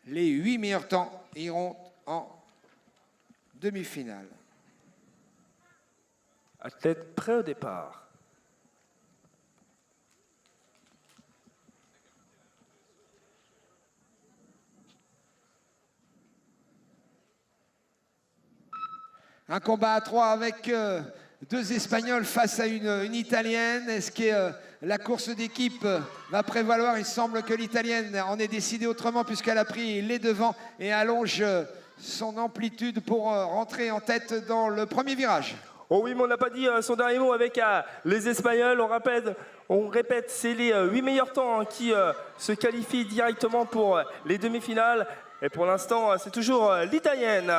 Les 8 meilleurs temps iront en demi-finale. Athlète prêt au départ. Un combat à 3 avec deux Espagnols face à une Italienne. Est-ce que la course d'équipe va prévaloir? Il semble que l'Italienne en ait décidé autrement puisqu'elle a pris les devants et allonge son amplitude pour rentrer en tête dans le premier virage. Oh oui, mais on n'a pas dit son dernier mot avec les Espagnols. On répète, c'est les 8 meilleurs temps qui se qualifient directement pour les demi-finales. Et pour l'instant, c'est toujours l'Italienne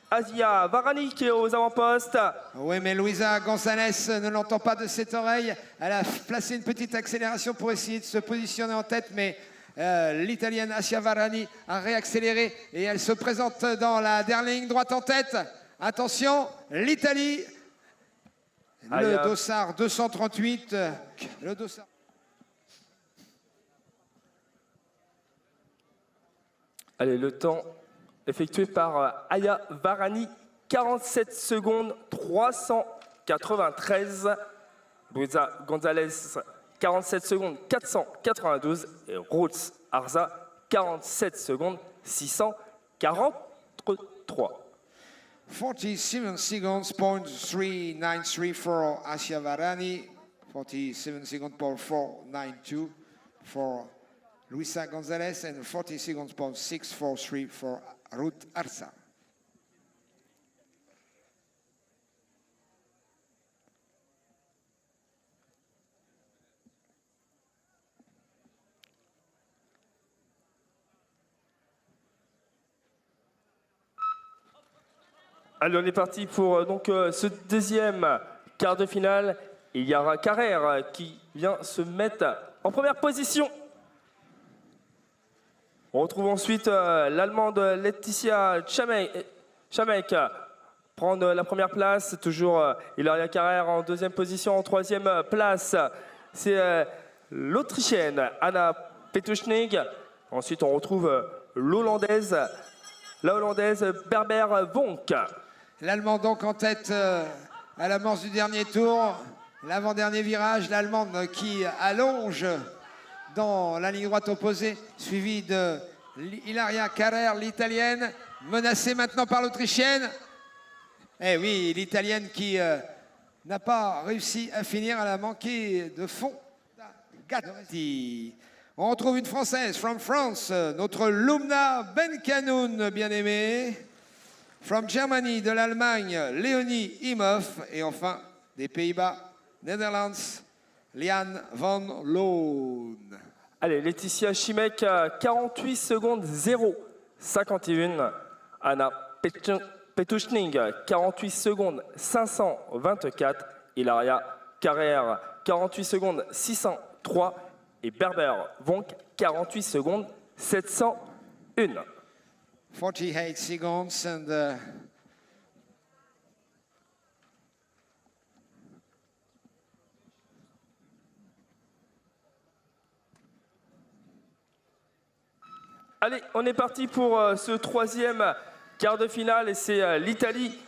Asia Varani qui est aux avant-postes. Oui, mais Luisa González ne l'entend pas de cette oreille. Elle a placé une petite accélération pour essayer de se positionner en tête, mais l'Italienne Asia Varani a réaccéléré et elle se présente dans la dernière ligne droite en tête. Attention, l'Italie, le dossard 238, le dossard. Allez, le temps effectué par Aya Varani, 47 secondes 393. Luisa González, 47 secondes 492. Et Ruth Arza, 47 secondes 643. 47 seconds, point 393 for Asia Varani. 47 seconds, point 492 for Luisa González. And 40 seconds, point 643 for Ruth Arza. Allez, on est parti pour ce deuxième quart de finale. Il y aura Carrère qui vient se mettre en première position. On retrouve ensuite l'Allemande Laetitia Chamek prendre la première place. Toujours Hilaria Carrère en deuxième position. En troisième place, c'est l'Autrichienne Anna Petuschnig. Ensuite, on retrouve la Hollandaise Berber Vonk. L'Allemand donc en tête à l'amorce du dernier tour. L'avant-dernier virage, l'Allemande qui allonge dans la ligne droite opposée, suivie de Hilaria Carrère, l'Italienne, menacée maintenant par l'Autrichienne. Eh oui, l'Italienne qui n'a pas réussi à finir, elle a manqué de fond. Gatti. On retrouve une Française, from France, notre Lumna Benkanoun, bien aimée. From Germany, de l'Allemagne, Léonie Imhoff. Et enfin, des Pays-Bas, Netherlands, Liane van Loon. Allez, Laetitia Chimek, 48 secondes 0,51. Anna Petuschnig, 48 secondes 524. Hilaria Carrère, 48 secondes 603. Et Berber Vonk, 48 secondes 701. 48 seconds and Allez, on est parti pour ce troisième quart de finale et c'est l'Italie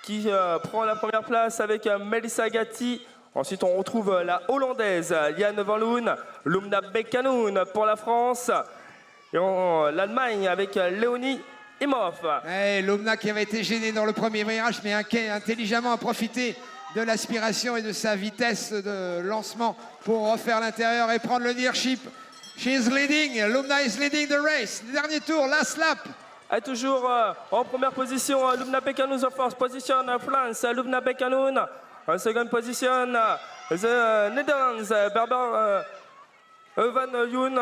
qui prend la première place avec Melissa Gatti. Ensuite, on retrouve la Hollandaise Liane van Loon, Lumna Benkanoun pour la France. Et l'Allemagne avec Léonie Imhoff. Lumna qui avait été gênée dans le premier virage, mais intelligemment a profité de l'aspiration et de sa vitesse de lancement pour refaire l'intérieur et prendre le leadership. She is leading, Lumna is leading the race. Le dernier tour, last lap. Elle est toujours en première position, Lumna Benkanoun en first position, France, Lumna Benkanoun. En seconde position, the Netherlands, Berber Van Loon.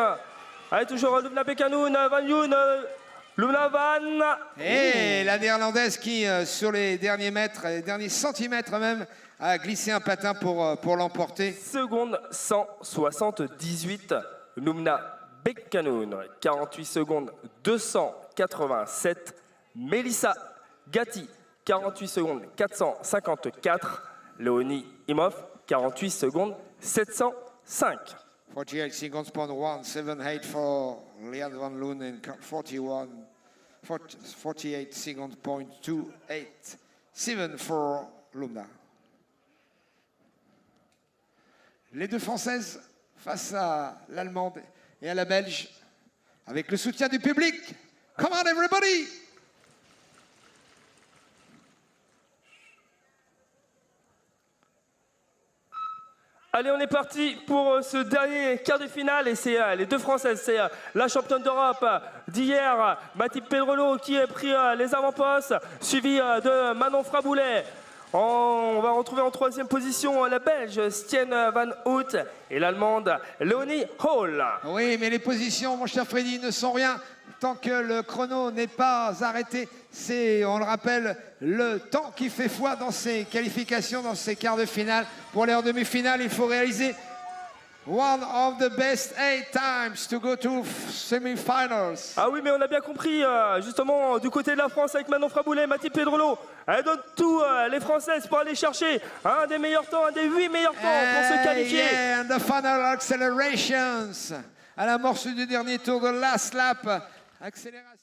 Elle est toujours Lumna Benkanoun, Van Loon, Lumna Van. Et la néerlandaise qui, sur les derniers mètres, les derniers centimètres même, a glissé un patin pour l'emporter. Seconde 178, Lumna Benkanoun, 48 secondes 287. Melissa Gatti, 48 secondes 454. Léonie Imhoff, 48 secondes 705. 48 seconds, point 178 for Lian van Loon and 48 seconds, point 287 for Lumna. Les deux Françaises face à l'Allemande et à la Belge, avec le soutien du public. Come on everybody! Allez, on est parti pour ce dernier quart de finale et c'est les deux Françaises. C'est la championne d'Europe d'hier, Mathilde Pedrolo, qui a pris les avant-postes, suivi de Manon Fraboulet. On va retrouver en troisième position la Belge Stienne Van Hout et l'Allemande Léonie Hall. Oui, mais les positions, mon cher Freddy, ne sont rien tant que le chrono n'est pas arrêté. C'est, on le rappelle, le temps qui fait foi dans ces qualifications, dans ces quarts de finale. Pour les demi-finales, il faut réaliser one of the best 8 times to go to semi-finals. Ah oui, mais on a bien compris, justement, du côté de la France avec Manon Fraboulet, Mathilde Pedrolo. Elle donne tout, les Françaises, pour aller chercher un des meilleurs temps, un des 8 meilleurs temps pour se qualifier. Yeah, and the final accelerations. À l'amorce du dernier tour de last lap. Accélération.